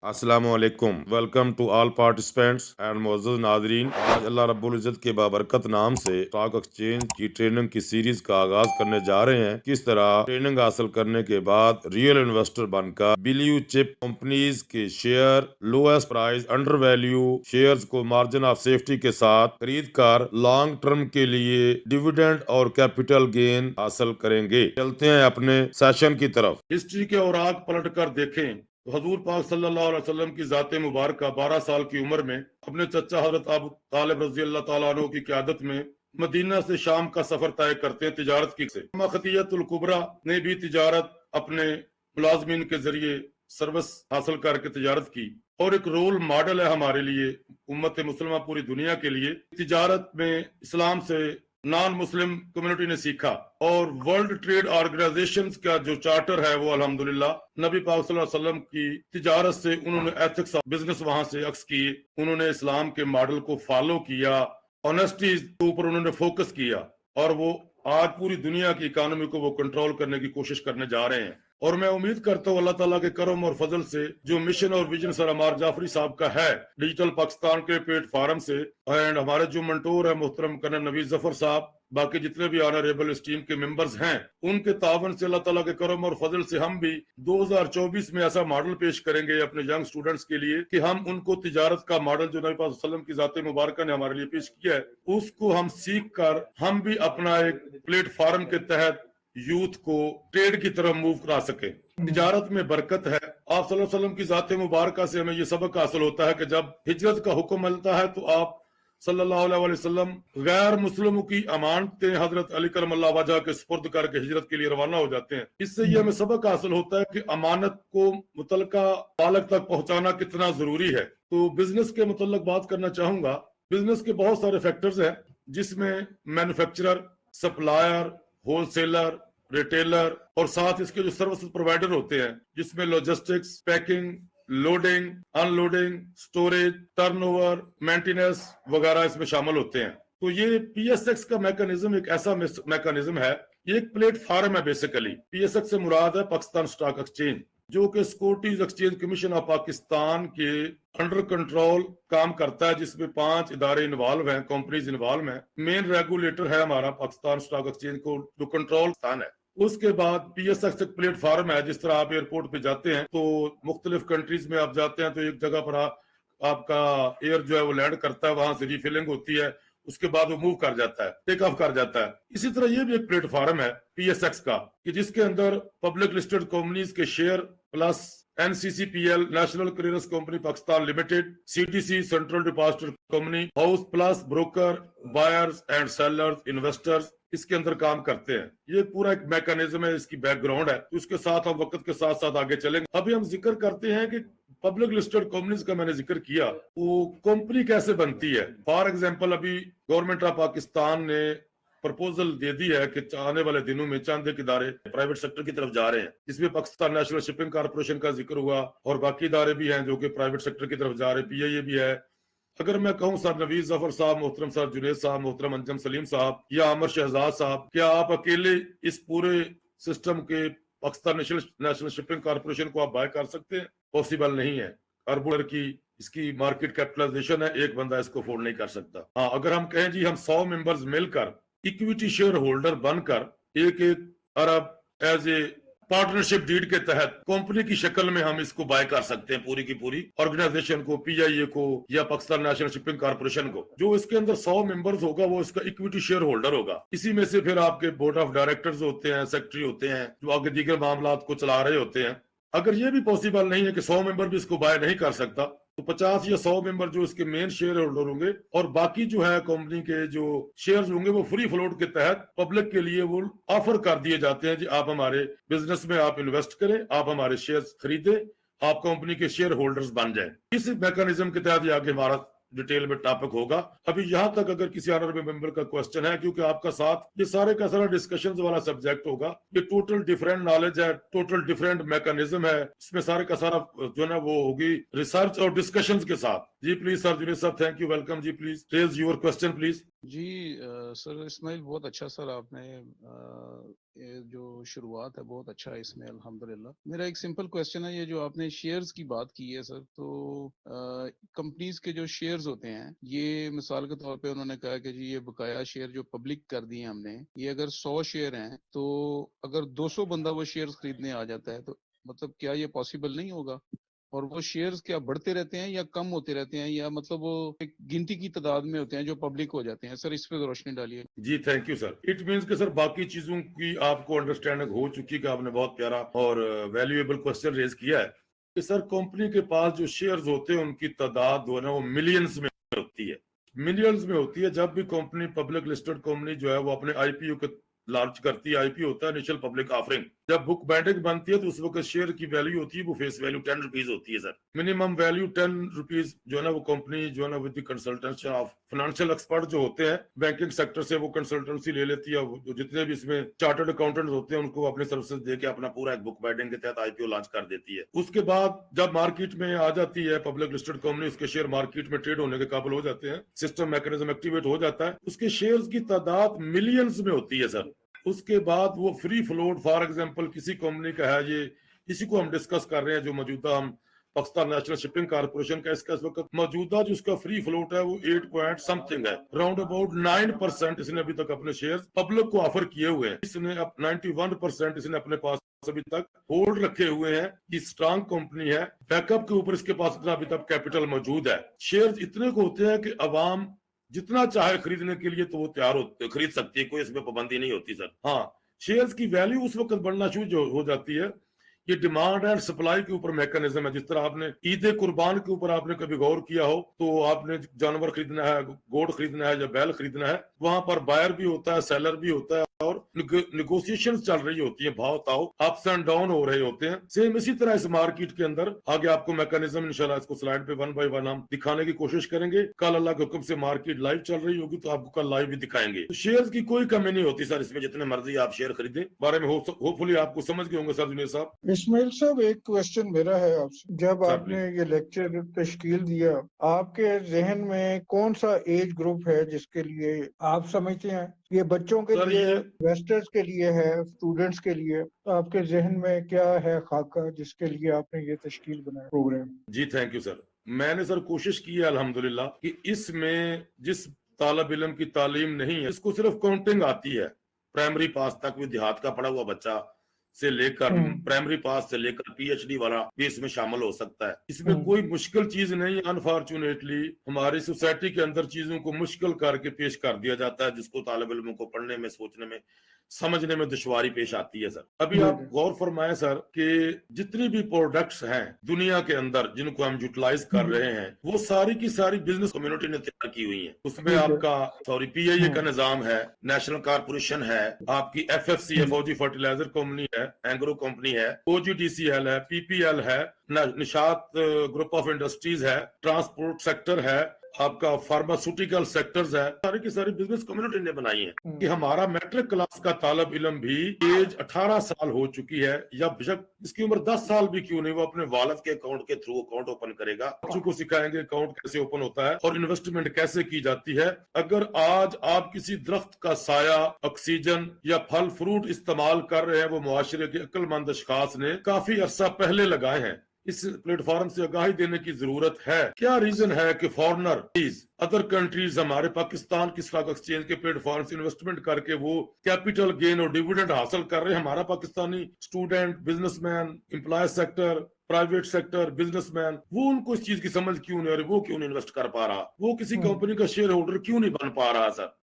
السلام علیکم، welcome to all participants and معزز ناظرین۔ آج اللہ رب العزت کے بابرکت نام سے اسٹاک ایکسچینج کی ٹریننگ کی سیریز کا آغاز کرنے جا رہے ہیں۔ کس طرح ٹریننگ حاصل کرنے کے بعد ریئل انویسٹر بن کر بلیو چپ کمپنیز کے share lowest price undervalue shares کو مارجن آف سیفٹی کے ساتھ خرید کر لانگ ٹرم کے لیے ڈیویڈنڈ اور کیپٹل گین حاصل کریں گے۔ چلتے ہیں اپنے سیشن کی طرف۔ ہسٹری کے اوراق پلٹ کر دیکھیں تو حضور پاک صلی اللہ علیہ وسلم کی ذات مبارکہ 12 سال کی عمر میں اپنے چچا حضرت ابو طالب رضی اللہ تعالیٰ عنہ کی قیادت میں مدینہ سے شام کا سفر طے کرتے ہیں تجارت کی سے۔ خطیت الکبریٰ نے بھی تجارت اپنے ملازمین کے ذریعے سروس حاصل کر کے تجارت کی اور ایک رول ماڈل ہے ہمارے لیے، امت مسلمہ پوری دنیا کے لیے۔ تجارت میں اسلام سے نان مسلم کمیونٹی نے سیکھا اور ورلڈ ٹریڈ آرگنائزیشن کا جو چارٹر ہے وہ الحمدللہ نبی پاک صلی اللہ علیہ وسلم کی تجارت سے انہوں نے ایتھکس آف بزنس وہاں سے عکس کیے، انہوں نے اسلام کے ماڈل کو فالو کیا، آنیسٹی کے اوپر انہوں نے فوکس کیا اور وہ آج پوری دنیا کی اکانومی کو وہ کنٹرول کرنے کی کوشش کرنے جا رہے ہیں۔ اور میں امید کرتا ہوں اللہ تعالیٰ کے کرم اور فضل سے جو مشن اور ویژن سر عمار جعفری صاحب کا ہے ڈیجیٹل پاکستان کے پلیٹ فارم سے، اینڈ ہمارے جو منٹور ہے محترم کرنل نوید ظفر صاحب، باقی جتنے بھی آنریبل اس ٹیم کے ممبرز ہیں، ان کے تعاون سے اللہ تعالیٰ کے کرم اور فضل سے ہم بھی 2024 میں ایسا ماڈل پیش کریں گے اپنے ینگ سٹوڈنٹس کے لیے کہ ہم ان کو تجارت کا ماڈل جو نبی پاک صلی اللہ علیہ وسلم کی ذات مبارکہ نے ہمارے لیے پیش کیا ہے اس کو ہم سیکھ کر ہم بھی اپنا ایک پلیٹ فارم کے تحت یوتھ کو ٹریڈ کی طرف موو کرا سکیں۔ تجارت میں برکت ہے۔ آپ صلی اللہ علیہ وسلم کی ذات مبارکہ سے ہمیں یہ سبق حاصل ہوتا ہے کہ جب ہجرت کا حکم ملتا ہے تو آپ صلی اللہ علیہ وسلم غیر مسلموں کی امانتیں حضرت علی کرم اللہ وجہ کے سپرد کر کے ہجرت کے لیے روانہ ہو جاتے ہیں۔ اس سے یہ ہمیں سبق حاصل ہوتا ہے کہ امانت کو متعلقہ مالک تک پہنچانا کتنا ضروری ہے۔ تو بزنس کے متعلق بات کرنا چاہوں گا۔ بزنس کے بہت سارے فیکٹرز ہیں جس میں manufacturer, supplier, whole seller, retailer اور ساتھ اس کے جو سروسز پرووائڈر ہوتے ہیں جس میں logistics, packing, loading, unloading, storage, turnover, maintenance وغیرہ اس میں شامل ہوتے ہیں۔ تو یہ پی ایس ایکس کا میکانزم ایک ایسا میکانزم ہے، یہ ایک پلیٹ فارم ہے بیسیکلی۔ پی ایس ایکس سے مراد ہے پاکستان اسٹاک ایکسچینج، جو کہ securities exchange commission of Pakistan کے انڈر کنٹرول کام کرتا ہے، جس میں 5 ادارے انوالو ہیں، کمپنیز انوالو ہیں۔ مین ریگولیٹر ہے ہمارا پاکستان اسٹاک ایکسچینج کو جو کنٹرول ہے۔ اس کے بعد پی ایس ایکس ایک پلیٹ فارم ہے، جس طرح آپ ایئرپورٹ پہ جاتے ہیں تو مختلف کنٹریز میں آپ جاتے ہیں تو ایک جگہ پر آپ کا ایئر جو ہے وہ لینڈ کرتا ہے، وہاں سے ریفلنگ ہوتی ہے، اس کے بعد وہ موو کر جاتا ہے، ٹیک آف کر جاتا ہے۔ اسی طرح یہ بھی ایک پلیٹ فارم ہے پی ایس ایکس کا کہ جس کے اندر پبلک لسٹڈ کمپنیز کے share plus N C C P L national clearance company Pakistan limited, C T C central depositor company house plus broker, buyers and sellers, investors اس کے اندر کام کرتے ہیں۔ یہ پورا ایک میکانزم ہے، اس کی بیک گراؤنڈ ہے۔ اس کے ساتھ ہم وقت کے ساتھ ساتھ آگے چلیں گے۔ ابھی ہم ذکر کرتے ہیں کہ پبلک لسٹڈ کمپنیز کا میں نے ذکر کیا، وہ کمپنی کیسے بنتی ہے۔ فار ایگزامپل ابھی گورنمنٹ آف پاکستان نے پرپوزل دے دی ہے کہ آنے والے دنوں میں چند ایک ادارے پرائیویٹ سیکٹر کی طرف جا رہے ہیں، جس میں پاکستان نیشنل شپنگ کارپوریشن کا ذکر ہوا اور باقی ادارے بھی ہیں جو کہ پرائیویٹ سیکٹر کی طرف جا رہے ہیں، پی آئی اے بھی ہے۔ اگر میں کہوں سر نوید ظفر صاحب، محترم سر جنید صاحب، محترم انجم سلیم صاحب یا عمر شہزاد صاحب، کیا آپ اکیلے اس پورے سسٹم کے پاکستان نیشنل شپنگ کارپوریشن کو آپ بائی کر سکتے ہیں؟ پاسبل نہیں ہے۔ اربوں ڈالر کی اس کی مارکیٹ کیپٹلائزیشن ہے، ایک بندہ اس کو افورڈ نہیں کر سکتا۔ ہاں، اگر ہم کہیں جی ہم 100 ممبرز مل کر ایکویٹی شیئر ہولڈر بن کر ایک ارب ایز اے پارٹنرشپ ڈیڈ کے تحت کمپنی کی شکل میں ہم اس کو بائی کر سکتے ہیں، پوری کی پوری آرگنائزیشن کو، پی آئی اے کو یا پاکستان نیشنل شپنگ کارپوریشن کو۔ جو اس کے اندر 100 ممبرز ہوگا وہ اس کا ایکویٹی شیئر ہولڈر ہوگا۔ اسی میں سے پھر آپ کے بورڈ آف ڈائریکٹرز ہوتے ہیں، سیکٹری ہوتے ہیں جو آگے دیگر معاملات کو چلا رہے ہوتے ہیں۔ اگر یہ بھی پاسبل نہیں ہے کہ 100 ممبر بھی اس کو بائی نہیں کر سکتا تو 50 یا 100 ممبر جو اس کے مین شیئر ہولڈر ہوں گے اور باقی جو ہے کمپنی کے جو شیئرز ہوں گے وہ فری فلوٹ کے تحت پبلک کے لیے وہ آفر کر دیے جاتے ہیں، جی آپ ہمارے بزنس میں آپ انویسٹ کریں، آپ ہمارے شیئرز خریدیں، آپ کمپنی کے شیئر ہولڈرز بن جائیں۔ اس میکانزم کے تحت یہ آگے ہمارا ڈیٹیل میں ٹاپک ہوگا۔ ابھی یہاں تک اگر کسی آنریبل ممبر کا کوسچن ہے، کیونکہ آپ کا ساتھ یہ سارے کا سارا ڈسکشنز والا سبجیکٹ ہوگا، یہ ٹوٹل ڈیفرنٹ نالج ہے، ٹوٹل ڈیفرنٹ میکانزم ہے، اس میں سارے کا سارا جو ہے نا وہ ہوگی ریسرچ اور ڈسکشنز کے ساتھ۔ जी प्लीज सर, जुनेद साहब, थैंक यू, वेलकम जी, please raise your question please. जी सर इस्माइल, बहुत अच्छा सर आपने ये जो शुरुआत है बहुत अच्छा है इसमें, अल्हम्दुलिल्लाह। मेरा एक सिंपल क्वेश्चन है, ये जो आपने शेयर्स की बात की है सर, तो कंपनीज के जो शेयर्स होते हैं, ये मिसाल के तौर पे उन्होंने कहा कि जी ये बकाया शेयर जो पब्लिक कर दिए हमने, ये अगर 100 शेयर हैं तो अगर 200 बंदा वो शेयर्स खरीदने आ जाता है, तो मतलब क्या ये पॉसिबल नहीं होगा? और वो शेयर्स क्या बढ़ते रहते हैं या कम होते रहते हैं, या मतलब वो एक गिनती की तादाद में होते हैं जो पब्लिक हो जाते हैं? सर इस पे रोशनी डालिए। जी thank you sir. It means कि सर बाकी चीजों की आपको अंडरस्टैंडिंग हो चुकी कि आपने बहुत प्यारा और वैल्यूएबल क्वेश्चन रेज किया है कि सर कंपनी के पास जो शेयर्स होते हैं उनकी तादाद जो है ना वो मिलियंस में होती है, मिलियंस में होती है। जब भी कंपनी पब्लिक लिस्टेड कंपनी जो है वो अपने आईपीओ के लॉन्च करती है, आईपीओ होता है इनिशियल पब्लिक ऑफरिंग, जब बुक बैटिंग बनती है तो उस वक्त शेयर की वैल्यू होती है वो फेस वैल्यू 10 रुपीज होती है सर, मिनिमम वैल्यू 10 रुपीज जो है ना वो कंपनी जो है ना with the consultancy of financial expert जो होते हैं बैंकिंग सेक्टर से, वो कंसल्टेंसी ले लेती है। जो जितने भी इसमें चार्टर्ड अकाउंटेंट होते हैं उनको अपने सर्विसेज दे के अपना पूरा एक बुक बैटिंग के तहत आईपीओ लॉन्च कर देती है। उसके बाद जब मार्केट में आ जाती है पब्लिक लिस्टेड कंपनी, उसके शेयर मार्केट में ट्रेड होने के काबिल हो जाते हैं, सिस्टम मैकेनिज्म एक्टिवेट हो जाता है, उसके शेयर्स की तादाद मिलियंस में होती है सर। उसके बाद वो फ्री फ्लोट, फॉर एग्जांपल किसी कंपनी का है, ये इसी को हम डिस्कस कर रहे हैं जो मौजूदा हम पाकिस्तान नेशनल शिपिंग कारपोरेशन का, इसका इस वक्त मौजूदा जो उसका फ्री फ्लोट है वो 8 पॉइंट समथिंग है, राउंड अबाउट 9% इसने अभी तक अपने शेयर पब्लिक को ऑफर किए हुए हैं। इसने 91% इसने अपने पास अभी तक होल्ड रखे हुए हैं। ये स्ट्रांग कंपनी है, बैकअप के ऊपर इसके पास इतना अभी तक कैपिटल मौजूद है। शेयर इतने को होते हैं कि अवाम जितना चाहे खरीदने के लिए तो वो तैयार खरीद सकती है, कोई इसमें पाबंदी नहीं होती सर। हाँ, शेयर्स की वैल्यू उस वक्त बढ़ना शुरू हो जाती है, ये डिमांड एंड सप्लाई के ऊपर मैकेनिज्म है। जिस तरह आपने ईद कुर्बान के ऊपर आपने कभी गौर किया हो तो आपने जानवर खरीदना है, गोट खरीदना है या बैल खरीदना है, वहां पर बायर भी होता है, सेलर भी होता है और निगोशिएशन चल रही होती है, भाव ताव अप्स एंड डाउन हो रहे होते हैं। सेम इसी तरह इस मार्केट के अंदर आगे आपको मैकेनिज्म इंशाल्लाह इसको स्लाइड पे 1 बाय 1 हम दिखाने की कोशिश करेंगे। कल अल्लाह के हुक्म से मार्केट लाइव चल रही होगी तो आपको कल लाइव भी दिखाएंगे। तो शेयर्स की कोई कमी नहीं होती सर, इसमें जितने मर्जी आप शेयर खरीदें, बारे में होपफुली आपको समझ गए होंगे सर जुनेद साहब। इस्माइल साहब, एक क्वेश्चन मेरा है आपसे। जब सर, आपने ये लेक्चर तश्कील दिया, आपके जहन में कौन सा एज ग्रुप है जिसके लिए आप समझते हैं ये बच्चों के सर, लिए, ये इन्वेस्टर्स के लिए है, स्टूडेंट्स के लिए? आपके जहन में क्या है खाका जिसके लिए आपने ये तश्कील बनाया प्रोग्राम? जी थैंक यू सर। मैंने सर कोशिश की है अल्हम्दुलिल्लाह कि इसमें जिस तालब इल्म की तालीम नहीं है, इसको सिर्फ काउंटिंग आती है, प्राइमरी पास तक भी देहात का पढ़ा हुआ बच्चा से लेकर प्राइमरी पास से लेकर पीएचडी वाला भी इसमें शामिल हो सकता है। इसमें कोई मुश्किल चीज नहीं है। अनफॉर्चुनेटली हमारी सोसाइटी के अंदर चीजों को मुश्किल करके पेश कर दिया जाता है, जिसको तालिब इल्मों को पढ़ने में, सोचने में, समझने में दुश्वारी पेश आती है सर। अभी आप गौर फरमाएं सर कि जितनी भी प्रोडक्ट्स हैं दुनिया के अंदर जिनको हम यूटिलाइज कर रहे हैं, वो सारी की सारी बिजनेस कम्युनिटी ने तैयार की हुई है। उसमें आपका पीआईए का निजाम है, नेशनल कारपोरेशन है, आपकी एफएफसी है, फौजी फर्टिलाइजर कंपनी है, एंग्रो कंपनी है, ओजीडीसीएल है, पीपीएल है, निशात ग्रुप ऑफ इंडस्ट्रीज है, ट्रांसपोर्ट सेक्टर है, आपका फार्मास्यूटिकल सेक्टर्स है। सारी की सारी बिजनेस कम्युनिटी ने बनाई है कि हमारा मैट्रिक क्लास का तालब इल्म भी एज 18 साल हो चुकी है, या बेशक इसकी उम्र 10 साल भी क्यों नहीं, वो अपने वालिद के अकाउंट के थ्रू अकाउंट ओपन करेगा। बच्चों को सिखाएंगे अकाउंट कैसे ओपन होता है और इन्वेस्टमेंट कैसे की जाती है। अगर आज आप किसी दरख्त का साया, ऑक्सीजन या फल फ्रूट इस्तेमाल कर रहे हैं, वो मुआशरे के अक्लमंद अशखास ने काफी अरसा पहले लगाए हैं। इस प्लेटफॉर्म से आगाही देने की जरूरत है। क्या रीजन है कि फॉरेनर अदर कंट्रीज हमारे पाकिस्तान की स्टॉक एक्सचेंज के प्लेटफॉर्म से इन्वेस्टमेंट करके वो कैपिटल गेन और डिविडेंड हासिल कर रहे हैं? हमारा Pakistani student, businessman, employ sector, private sector, businessman, वो उनको इस चीज की समझ क्यों नहीं, और वो क्यों नहीं इन्वेस्ट कर पा रहा, वो किसी कंपनी का शेयर होल्डर क्यों नहीं बन पा रहा सर?